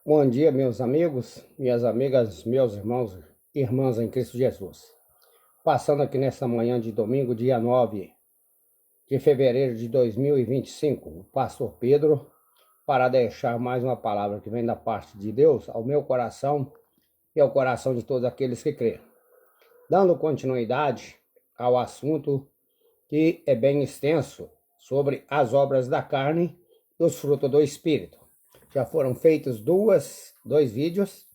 Bom dia, meus amigos, minhas amigas, meus irmãos e irmãs em Cristo Jesus. Passando aqui nessa manhã de domingo, dia 9 de fevereiro de 2025, o pastor Pedro, para deixar mais uma palavra que vem da parte de Deus ao meu coração e ao coração de todos aqueles que creem. Dando continuidade ao assunto que é bem extenso sobre as obras da carne e os frutos do Espírito. Já foram feitos dois vídeos,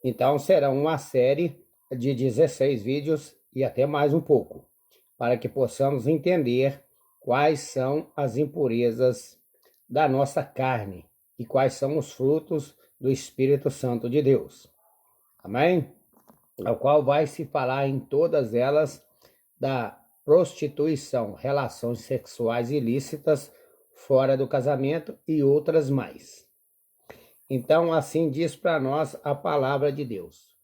então será uma série de 16 vídeos e até mais um pouco, para que possamos entender quais são as impurezas da nossa carne e quais são os frutos do Espírito Santo de Deus. Amém? Ao qual vai se falar em todas elas da prostituição, relações sexuais ilícitas fora do casamento e outras mais. Então, assim diz para nós a palavra de Deus.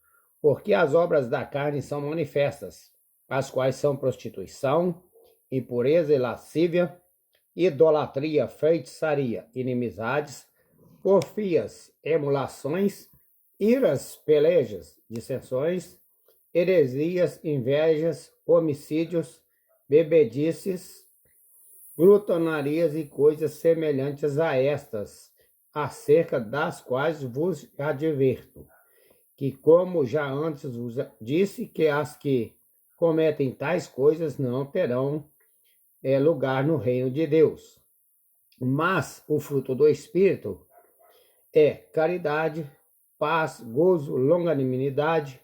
Porque as obras da carne são manifestas, as quais são prostituição, impureza e lascívia, idolatria, feitiçaria, inimizades, porfias, emulações, iras, pelejas, dissensões, heresias, invejas, homicídios, bebedices, glutonarias e coisas semelhantes a estas, acerca das quais vos adverto, que como já antes vos disse, que as que cometem tais coisas não terão lugar no reino de Deus. Mas o fruto do Espírito é caridade, paz, gozo, longanimidade,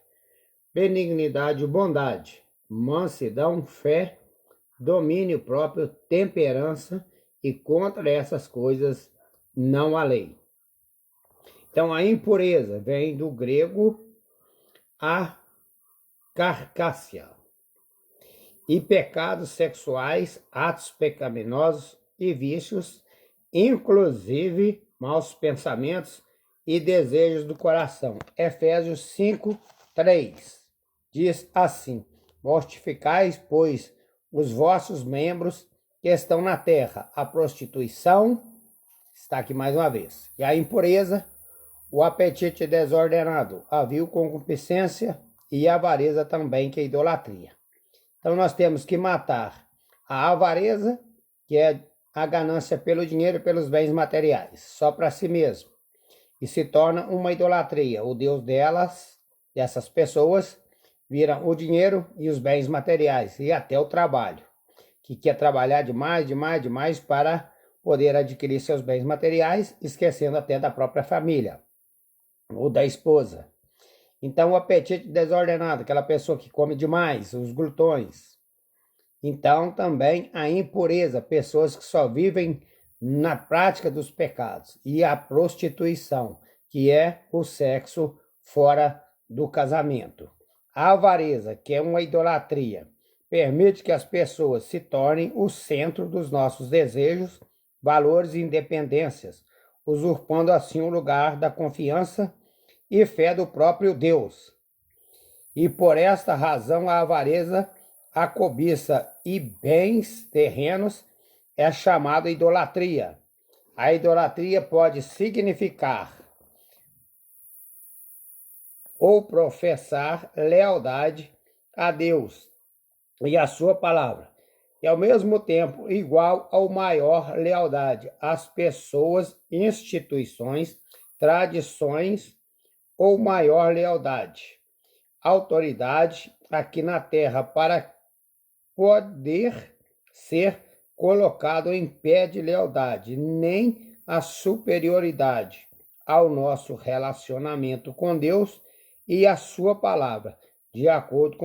benignidade, bondade, mansidão, fé, domínio próprio, temperança, e contra essas coisas não há lei. Então, a impureza vem do grego akarkásia. E pecados sexuais, atos pecaminosos e vícios, inclusive maus pensamentos e desejos do coração. Efésios 5:3 diz assim: mortificais, pois, os vossos membros que estão na terra, a prostituição, está aqui mais uma vez, e a impureza, o apetite desordenado, a vil concupiscência e a avareza também, que é idolatria. Então nós temos que matar a avareza, que é a ganância pelo dinheiro e pelos bens materiais, só para si mesmo, e se torna uma idolatria. O Deus dessas pessoas, vira o dinheiro e os bens materiais, e até o trabalho, que quer trabalhar demais para poder adquirir seus bens materiais, esquecendo até da própria família, ou da esposa. Então, o apetite desordenado, aquela pessoa que come demais, os glutões. Então, também a impureza, pessoas que só vivem na prática dos pecados. E a prostituição, que é o sexo fora do casamento. A avareza, que é uma idolatria, permite que as pessoas se tornem o centro dos nossos desejos, valores e independências, usurpando assim o lugar da confiança e fé do próprio Deus. E por esta razão a avareza, a cobiça e bens terrenos é chamada idolatria. A idolatria pode significar ou professar lealdade a Deus e a sua palavra, e ao mesmo tempo igual ou maior lealdade às pessoas, instituições, tradições, ou maior lealdade, autoridade aqui na terra, para poder ser colocado em pé de lealdade, nem a superioridade ao nosso relacionamento com Deus e a sua palavra, de acordo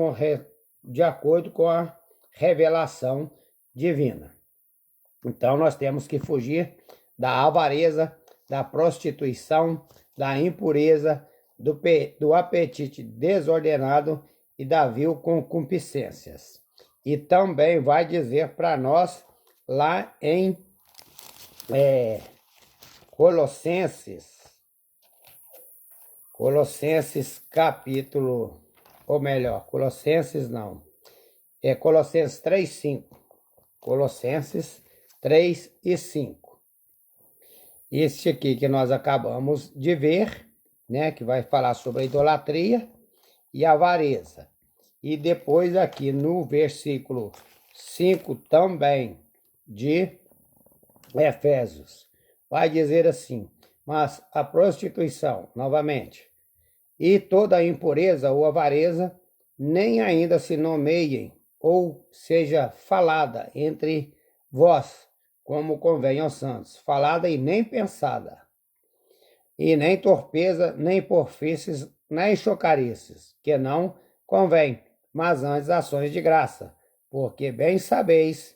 com a revelação divina. Então nós temos que fugir da avareza, da prostituição, da impureza, do apetite desordenado e da vil concupiscências. E também vai dizer para nós lá em Colossenses capítulo, ou melhor, Colossenses 3:5. Colossenses 3 e 5. Este aqui que nós acabamos de ver né, que vai falar sobre a idolatria e a avareza. E depois aqui no versículo 5 também de Efésios, vai dizer assim: mas a prostituição, novamente, e toda a impureza ou avareza, nem ainda se nomeiem, ou seja falada entre vós, como convém aos santos, falada e nem pensada, e nem torpeza, nem porfices, nem chocarices, que não convém, mas antes ações de graça, porque bem sabeis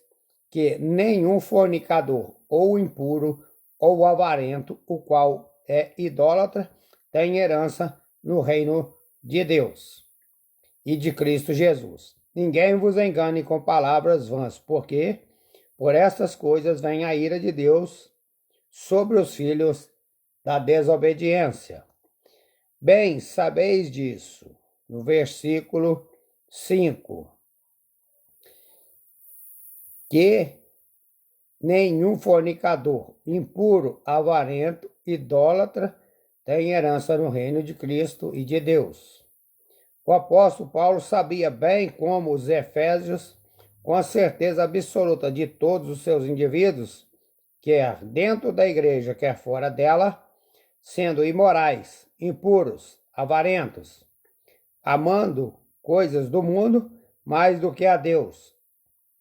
que nenhum fornicador, ou impuro, ou avarento, o qual é idólatra, tem herança no reino de Deus e de Cristo Jesus. Ninguém vos engane com palavras vãs, porque por estas coisas vem a ira de Deus sobre os filhos da desobediência. Bem, sabeis disso, no versículo 5, que nenhum fornicador, impuro, avarento, idólatra, tem herança no reino de Cristo e de Deus. O apóstolo Paulo sabia bem como os efésios, com a certeza absoluta de todos os seus indivíduos, quer dentro da igreja, quer fora dela, sendo imorais, impuros, avarentos, amando coisas do mundo mais do que a Deus,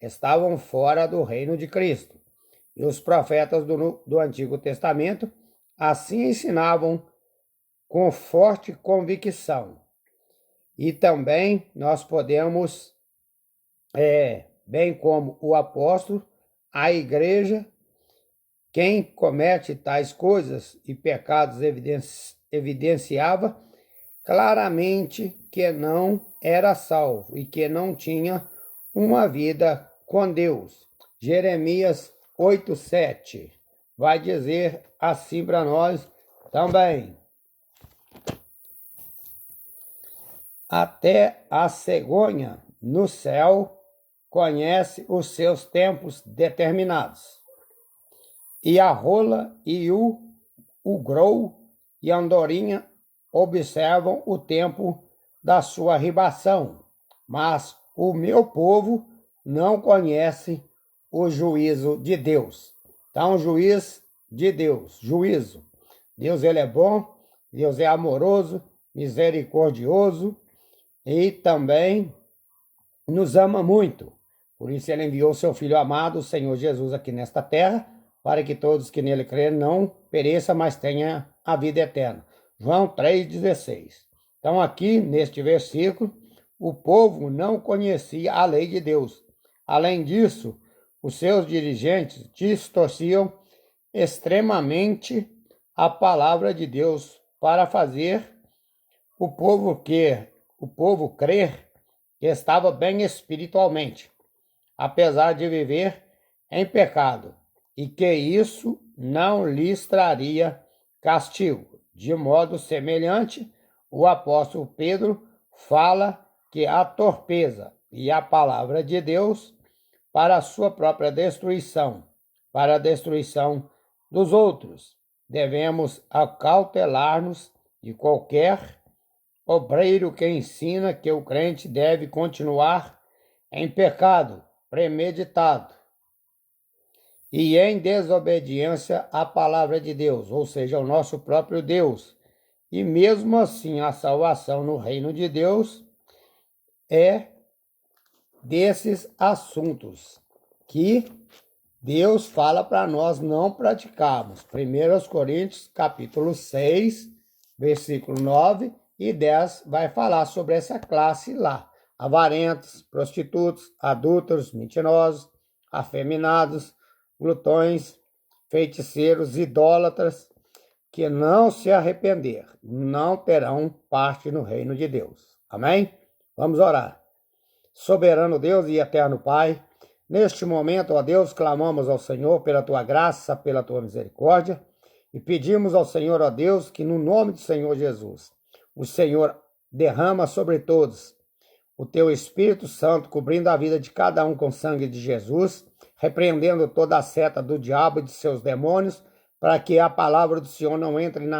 estavam fora do reino de Cristo. E os profetas do Antigo Testamento assim ensinavam com forte convicção. E também nós podemos, bem como o apóstolo, a igreja, quem comete tais coisas e pecados evidenciava claramente que não era salvo e que não tinha uma vida com Deus. Jeremias 8:7 vai dizer assim para nós também: até a cegonha no céu conhece os seus tempos determinados, e a rola e o grou e a andorinha observam o tempo da sua ribação, mas o meu povo não conhece o juízo de Deus. Então, juiz de Deus, juízo. Deus, ele é bom, Deus é amoroso, misericordioso e também nos ama muito. Por isso ele enviou seu Filho amado, o Senhor Jesus, aqui nesta terra, para que todos que nele crerem não pereçam, mas tenham a vida eterna. João 3,16. Então aqui, neste versículo, o povo não conhecia a lei de Deus. Além disso, os seus dirigentes distorciam extremamente a palavra de Deus para fazer o povo crer que estava bem espiritualmente, apesar de viver em pecado, e que isso não lhes traria castigo. De modo semelhante, o apóstolo Pedro fala que a torpeza e a palavra de Deus para a sua própria destruição, para a destruição dos outros. Devemos acautelar-nos de qualquer obreiro que ensina que o crente deve continuar em pecado premeditado e em desobediência à palavra de Deus, ou seja, ao nosso próprio Deus. E mesmo assim, a salvação no reino de Deus é desses assuntos que Deus fala para nós não praticarmos. 1 Coríntios, capítulo 6, versículo 9 e 10, vai falar sobre essa classe lá. Avarentos, prostitutos, adúlteros, mentirosos, afeminados, glutões, feiticeiros, idólatras, que não se arrepender, não terão parte no reino de Deus. Amém? Vamos orar. Soberano Deus e eterno Pai, neste momento, ó Deus, clamamos ao Senhor pela tua graça, pela tua misericórdia, e pedimos ao Senhor, ó Deus, que no nome do Senhor Jesus, o Senhor derrama sobre todos o teu Espírito Santo, cobrindo a vida de cada um com o sangue de Jesus, repreendendo toda a seta do diabo e de seus demônios, para que a palavra do Senhor não entre na